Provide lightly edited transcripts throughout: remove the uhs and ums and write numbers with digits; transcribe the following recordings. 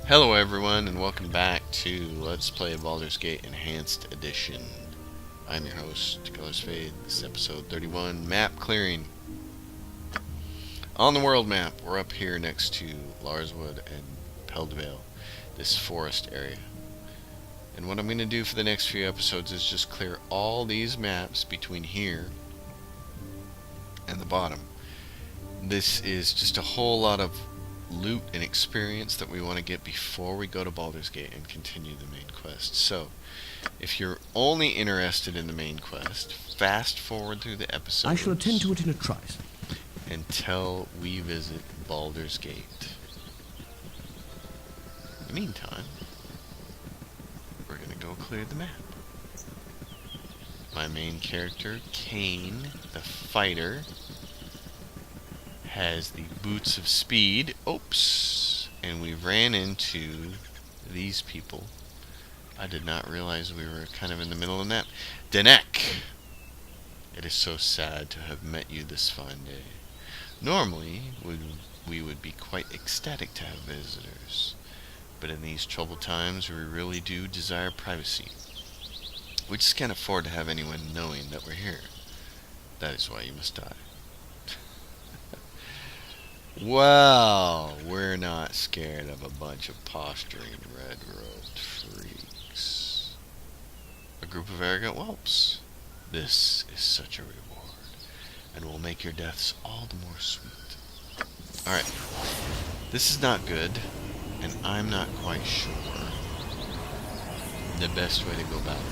Hello everyone and welcome back to Let's Play Baldur's Gate Enhanced Edition. I'm your host, Colors Fade. This is episode 31, Map Clearing. On the world map, we're up here next to Larswood and Peldvale, this forest area. And what I'm going to do for the next few episodes is just clear all these maps between here and the bottom. This is just a whole lot of loot and experience that we want to get before we go to Baldur's Gate and continue the main quest. So, if you're only interested in the main quest, fast forward through the episodes. I shall attend to it in a trice. Until we visit Baldur's Gate. In the meantime, we're going to go clear the map. My main character, Kane, the fighter, has the boots of speed. Oops! And we ran into these people. I did not realize we were kind of in the middle of that. Denek! It is so sad to have met you this fine day. Normally, we would be quite ecstatic to have visitors. But in these troubled times, we really do desire privacy. We just can't afford to have anyone knowing that we're here. That is why you must die. Well, we're not scared of a bunch of posturing red-robed freaks. A group of arrogant whelps. This is such a reward, and will make your deaths all the more sweet. Alright, this is not good, and I'm not quite sure the best way to go about it.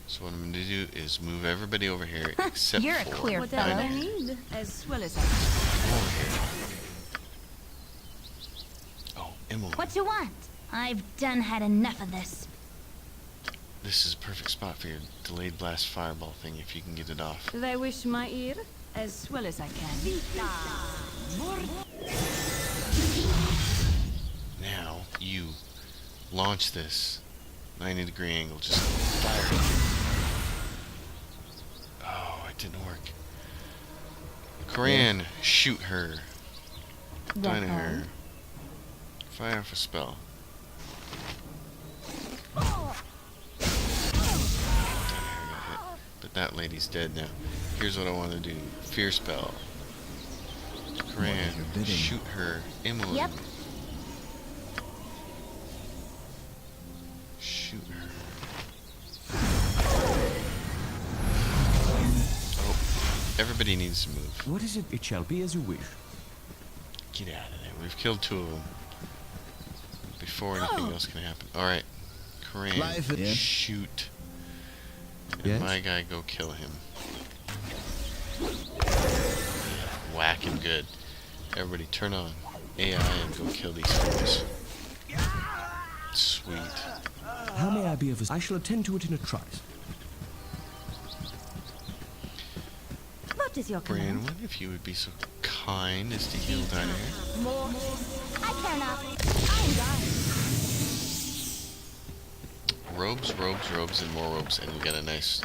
So what I'm going to do is move everybody over here except You're a for queer Whatever fellow. I need, as well as I can. over here. Oh, Emily. What you want? I've done had enough of this. This is a perfect spot for your delayed blast fireball thing if you can get it off. They wish my ear, as well as I can. Now, you launch this 90-degree angle. Just fire it. Oh, it didn't work. Koran, shoot her. Diner. Fire off a spell. But that lady's dead now. Here's what I want to do. Fear spell. Koran, shoot her. Emily. Yep. Shoot her. Oh, everybody needs to move. What is it? It shall be as you wish. Get out of there. We've killed two of them. Before anything else can happen. Alright. Koran, Yeah. shoot. And Yes? my guy, go kill him. Whack him good. Everybody turn on AI and go kill these fools. Sweet. How may I be of? I shall attend to it in a trice. What is your command? Branwen, if you would be so kind as to heal Diner. I care not. I'm done. Robes, robes, robes, and more robes, and we got a nice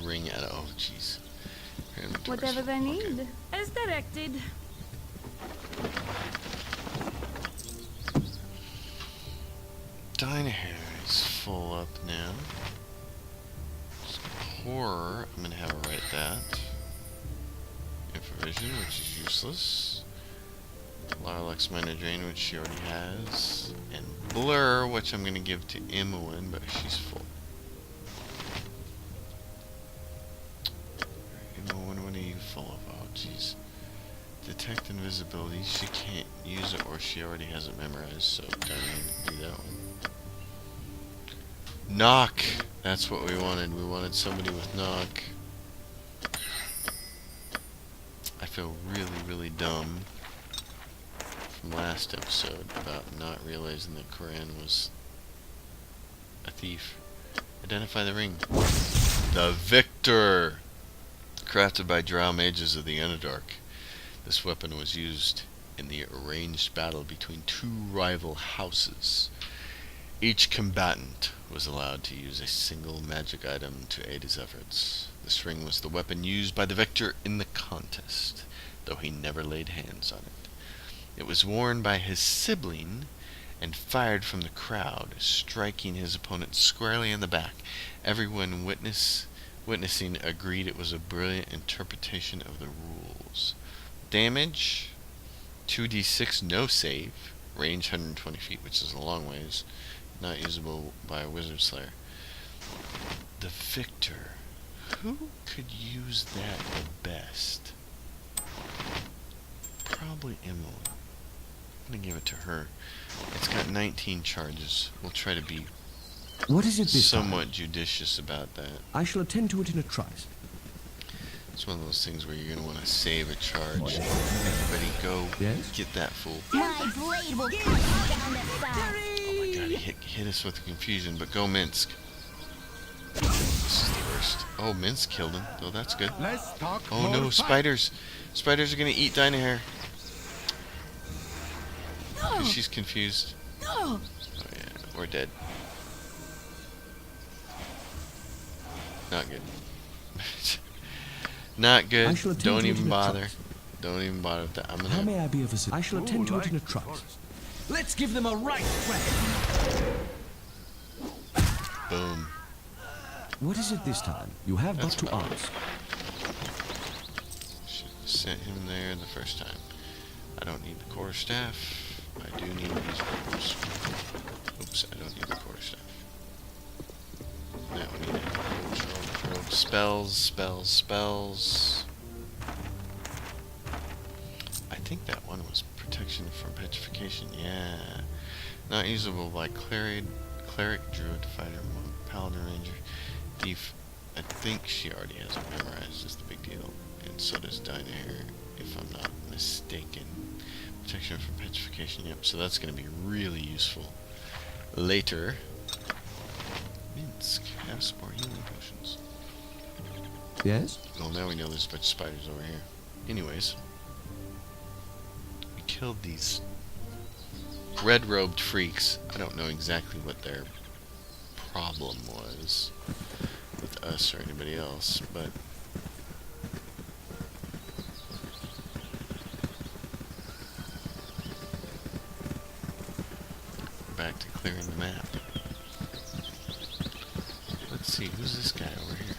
ring out of. Oh, jeez. Whatever they need, as directed. Diner is full up now. Horror, I'm gonna have her write that. Infravision, which is useless. Larlux Minor Drain, which she already has. And Blur, which I'm gonna give to Imoen, but she's full. Imoen, what are you full of? Oh, jeez. Detect Invisibility, she can't use it, or she already has it memorized, so don't do that one. Knock! That's what we wanted. We wanted somebody with knock. I feel really, really dumb from last episode about not realizing that Koran was a thief. Identify the ring. The Victor! Crafted by Drow mages of the Underdark. This weapon was used in the arranged battle between two rival houses. Each combatant was allowed to use a single magic item to aid his efforts. This ring was the weapon used by the victor in the contest, though he never laid hands on it. It was worn by his sibling and fired from the crowd, striking his opponent squarely in the back. Everyone witnessing agreed it was a brilliant interpretation of the rules. Damage, 2d6, no save. Range 120 feet, which is a long ways. Not usable by a Wizard Slayer. The victor. Who could use that the best? Probably Emily. I'm gonna give it to her. It's got 19 charges. We'll try to be What is it this somewhat time? judicious about that. I shall attend to it in a trice. It's one of those things where you're gonna want to save a charge. Everybody go Yes? get that fool. My blade will cut you down the side. Oh my god, he hit us with the confusion, but go Minsk. This is the worst. Oh, Minsk killed him. Oh, that's good. Let's talk Oh more no, fight. spiders. Spiders are gonna eat Dynahair. She's confused. Oh yeah, we're dead. Not good. Not I good. shall attend Don't to it even in a bother. trice. Don't even bother with that. I'm How gonna. may I be of assistance? I shall attend to it in a Like the trice. forest. Let's give them a right whack. Boom. What is it this time? You have That's but to fine. ask. Should have sent him there the first time. I don't need the quarterstaff. I do need these ropes. Oops, I don't need the quarterstaff. Now we need it. Ropes. Spells, spells, spells. I think that one was protection from petrification. Yeah. Not usable by cleric, druid, fighter, monk, paladin, ranger, thief. I think she already has it memorized, is the big deal. And so does Dynahair, if I'm not mistaken. Protection from petrification, yep. So that's going to be really useful later. Minsk, have some more healing potions. Yes? Well, now we know there's a bunch of spiders over here. Anyways, we killed these red-robed freaks. I don't know exactly what their problem was with us or anybody else, but we're back to clearing the map. Let's see, who's this guy over here?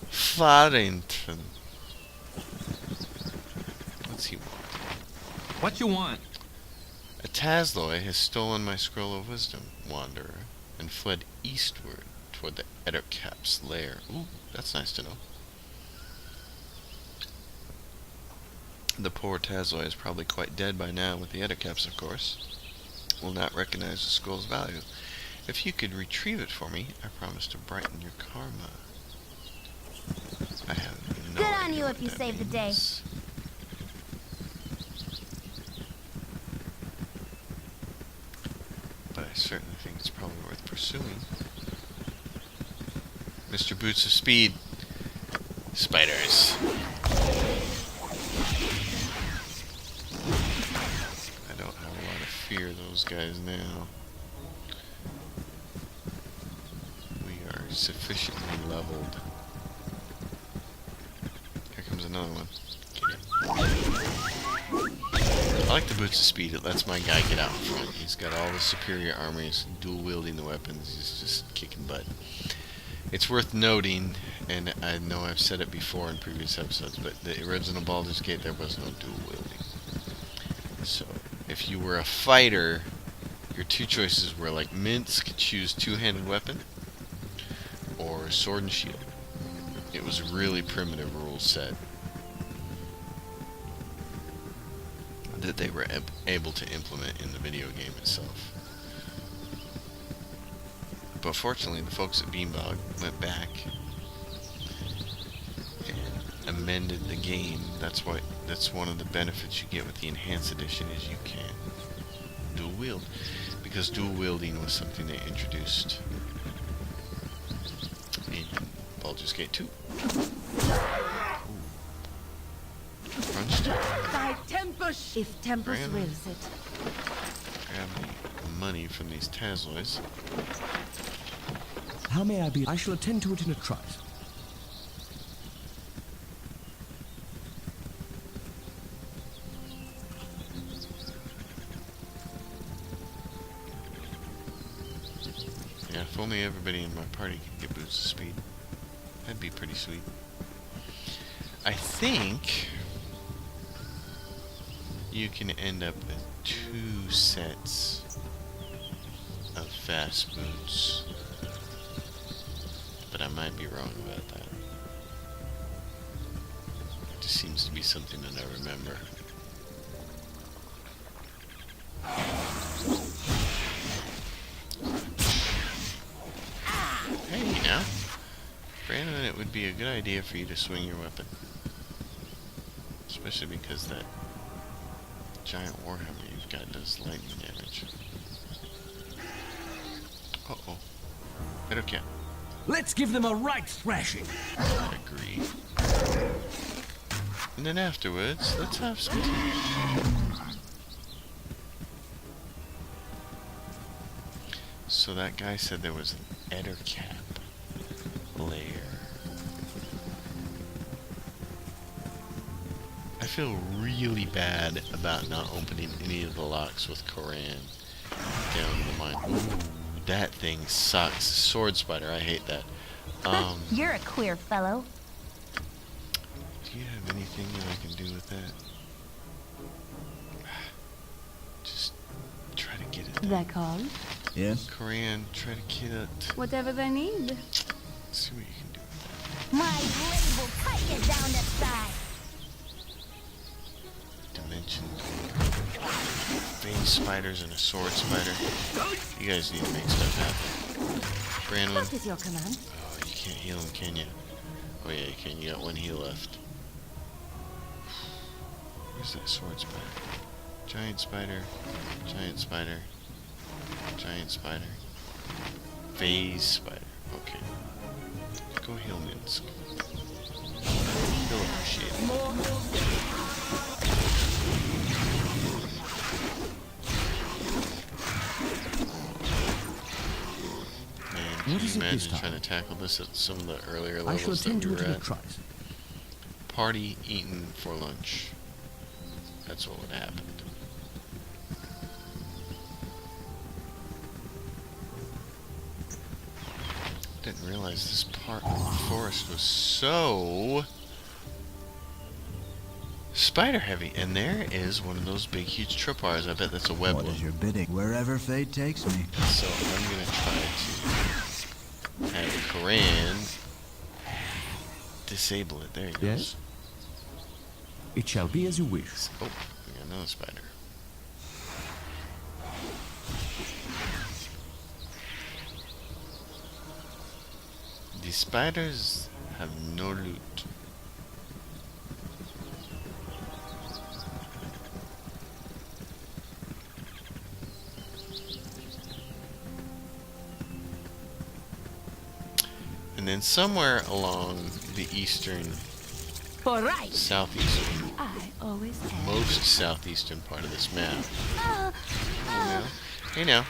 Farrington. What's he want? What you want? A Tasloi has stolen my scroll of wisdom, wanderer, and fled eastward toward the Ettercap's lair. Ooh, that's nice to know. The poor Tasloi is probably quite dead by now with the Ettercaps, of course. Will not recognize the scroll's value. If you could retrieve it for me, I promise to brighten your karma. I have no Good on idea you what if you that save the day. means. But I certainly think it's probably worth pursuing. Mr. Boots of Speed. Spiders. I don't have a lot of fear of those guys now. We are sufficiently leveled. Here comes another one. Get in. I like the Boots of Speed. It lets my guy get out in front. He's got all the superior armor. He's dual wielding the weapons. He's just kicking butt. It's worth noting, and I know I've said it before in previous episodes, but the original Baldur's Gate, there was no dual wielding. So, if you were a fighter, your two choices were like Minsk, choose two-handed weapon, or sword and shield. It was a really primitive rule set that they were able to implement in the video game itself. But fortunately, the folks at Beanbog went back and amended the game. That's one of the benefits you get with the Enhanced Edition is you can dual wield, because dual wielding was something they introduced in Baldur's Gate 2. Crunch time. By Tempus, if Tempus Grab- wills it. Grab the money from these Taslois. How may I be? I shall attend to it in a trice. If only everybody in my party could get boots of speed. That'd be pretty sweet. I think you can end up with 2 sets of fast boots. But I might be wrong about that. It just seems to be something that I remember. Hey, now. Brandon, it would be a good idea for you to swing your weapon. Especially because that giant warhammer you've got does lightning damage. Uh-oh. Okay. Let's give them a right thrashing. Agree. And then afterwards, let's have some tea. So that guy said there was an Ettercap lair. I feel really bad about not opening any of the locks with Koran down the mine. Ooh, that thing sucks. Sword spider, I hate that. You're a queer fellow. Do you have anything that I can do with that? Just try to get it. That call? Yes? Koran, try to get it. Whatever they need. Let's see what you can do with My blade will cut you down to size. that. Dimension. Vein spiders and a sword spider. You guys need to make stuff happen. Brandon. What is your command? Oh, you can't heal him, can you? Oh yeah, you can. You got 1 heal left. Where's that sword spider? Giant spider. Giant spider. Giant spider. Phase spider. Okay. Go heal Minsk. He'll appreciate it. Man, What can is you it this imagine time? trying to tackle this at some of the earlier I shall levels that attend we to it were in a at? trice. Party eaten for lunch. That's what would happen. Didn't realize this part of the forest was so spider heavy. And there is one of those big huge tripwires. I bet that's a web What one. is your bidding? Wherever fate takes me. So I'm gonna try to have Koran disable it. There he goes. Yes? It shall be as you wish. Oh, we got another spider. The spiders have no loot. And then somewhere along the eastern, For right. southeastern, I always have. most southeastern part of this map. Hey now,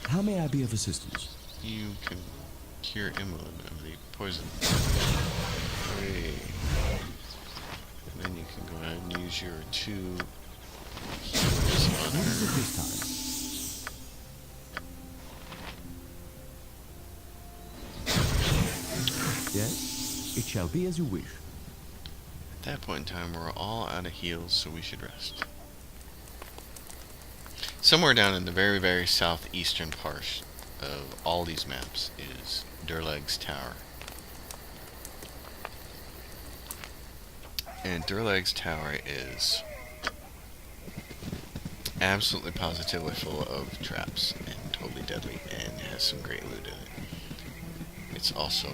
How may I be of assistance? you can cure Emlyn of the poison. Hooray. And then you can go ahead and use your 2 heals on What is her. it this time? Yes? It shall be as you wish. At that point in time, we're all out of heals, so we should rest. Somewhere down in the very, very southeastern part of all these maps is Durleg's Tower. And Durleg's Tower is absolutely positively full of traps and totally deadly and has some great loot in it. It's also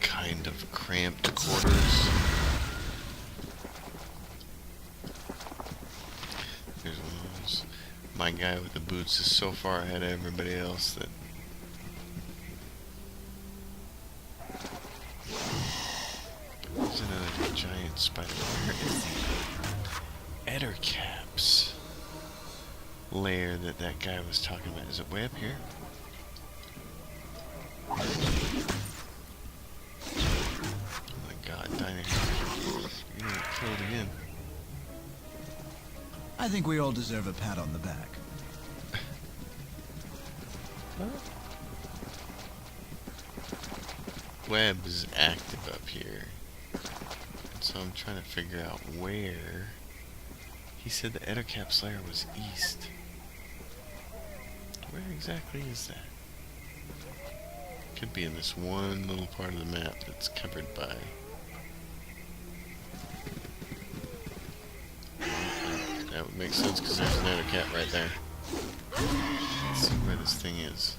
kind of cramped quarters. There's one of those. My guy with the boots is so far ahead of everybody else that there's another giant spider. Where is the Ettercap's lair that guy was talking about? Is it way up here? Oh my god, Diner. You're gonna get killed again. I think we all deserve a pat on the back. web is active up here. And so I'm trying to figure out where. He said the Ettercap's lair was east. Where exactly is that? Could be in this one little part of the map that's covered by. That would make sense because there's an Ettercap right there. Let's see where this thing is.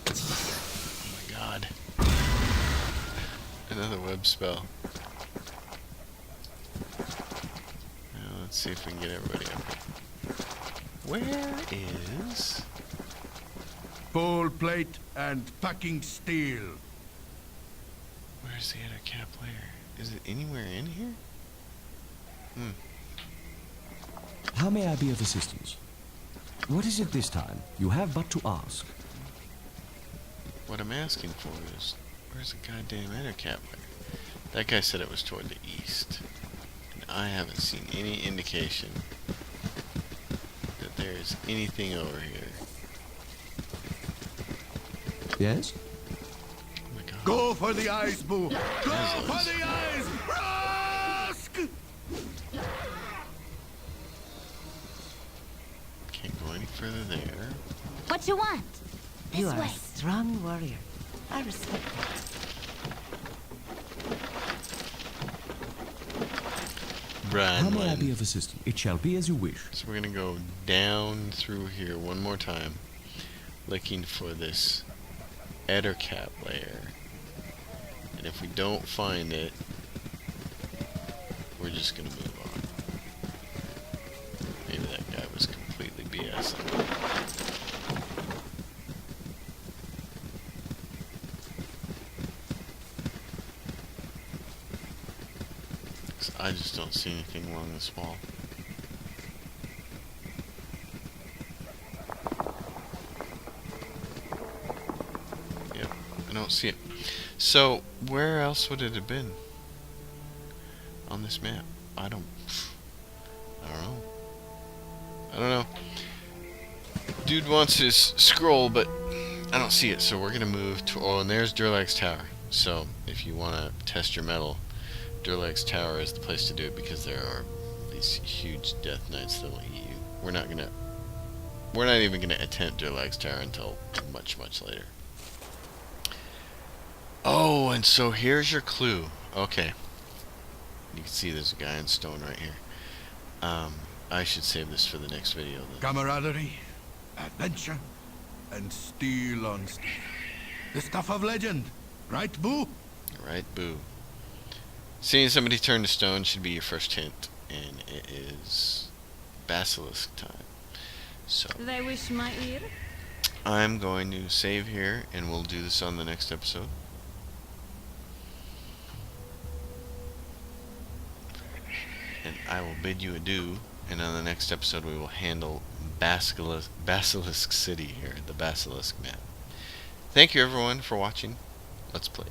Oh my god. Another web spell. Now let's see if we can get everybody up here. Where is... Full plate and packing steel. Where's the Ettercap lair? Is it anywhere in here? How may I be of assistance? What is it this time? You have but to ask. What I'm asking for is, where's the goddamn Ettercap lair? That guy said it was toward the east. And I haven't seen any indication that there is anything over here. Yes? Oh my god. Go for the eyes, Boo! Go Yes, for Liz. the eyes! Rask! Can't go any further there. What you want? This You are way. a strong warrior. I respect that. How may I be Run. of assistance? It shall be as you wish. So we're gonna go down through here one more time, looking for this Ettercap lair. And if we don't find it, we're just gonna move on. Maybe that guy was completely BSing. 'Cause I just don't see anything along this wall. Yep, I don't see it. So, where else would it have been on this map? I don't know. I don't know. Dude wants his scroll, but I don't see it. So we're gonna move to. Oh, and there's Durlag's Tower. So if you want to test your metal, Durlag's Tower is the place to do it because there are these huge death knights that will eat you. We're not even gonna attempt Durlag's Tower until much later. Oh, and so here's your clue. Okay. You can see there's a guy in stone right here. I should save this for the next video then. Camaraderie, adventure, and steel on steel. The stuff of legend, right, Boo? Right, boo. Seeing somebody turn to stone should be your first hint, and it is basilisk time. So They wish my ear. I'm going to save here, and we'll do this on the next episode. And I will bid you adieu, and on the next episode we will handle Basilisk City here, the Basilisk map. Thank you everyone for watching. Let's play.